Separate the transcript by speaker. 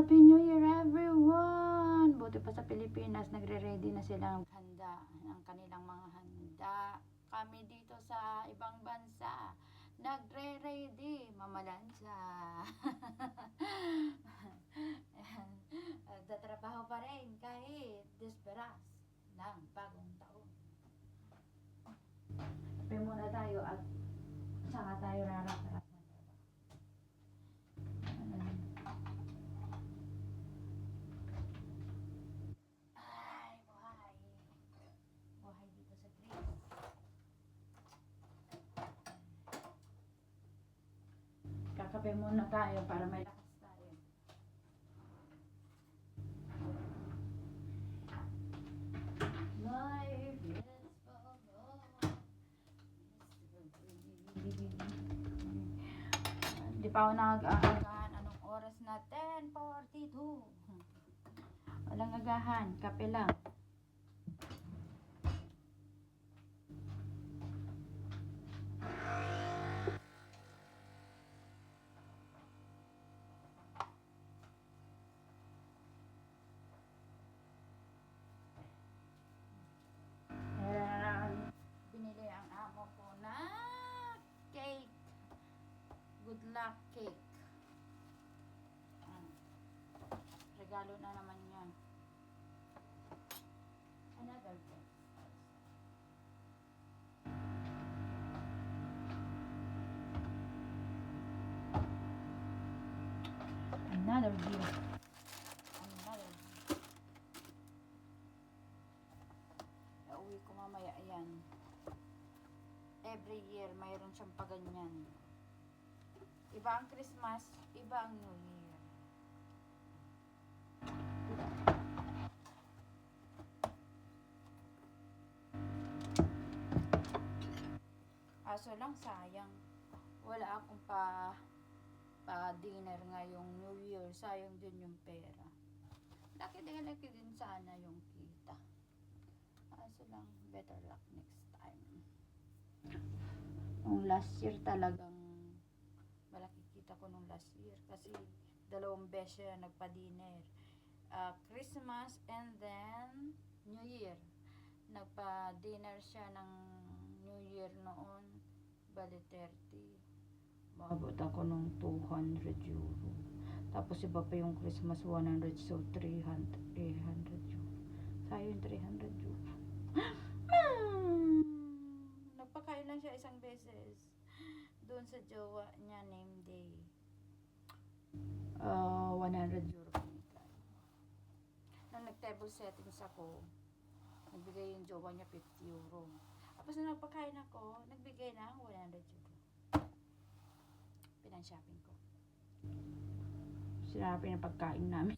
Speaker 1: Happy New Year everyone! Buti pa sa Pilipinas, nagre-ready na silang handa ng kanilang mga handa. Kami dito sa ibang bansa, nagre-ready, mamalansa. Tatrabaho pa rin kahit desperas ng bagong taon. Kape muna tayo at saka tayo raraparas. Buhay dito sa Greece. Kakape muna tayo para may lakas tayo. Life is Hindi pa ako nag-aagahan. Anong oras na? 10:42. Walang agahan. Kape lang. Binili ang amo ko na cake. Good luck cake. Regalo na naman yan. Another cake. Another gift. Another gift. Uwi ko mamaya yan. Every year mayroon siyang paganyan. Iba ang Christmas, iba ang New Year. Aso lang sayang. Wala akong pa-dinner ngayong New Year. Sayang din yung pera. Laki din sana yung kita. Aso lang, better luck next time. Nung last year talagang malaki kita ko nung last year kasi 2 beses siya nagpa-dinner. Christmas and then New Year. Nagpa-dinner siya ng New Year noon. Bali 30. Mabot ako nung 200 euro. Tapos iba pa yung Christmas 100, so 300 euro. Sayang 300 euro. Nagpakain lang siya isang beses doon sa jowa niya name day. 100 euro pinigay. Nung nag-table settings ako, nagbigay yung jowa niya 50 euro. Tapos nung nagpakain ako, nagbigay ng 100 euro. Pinan-shopping ko. Sinabi na pagkain namin.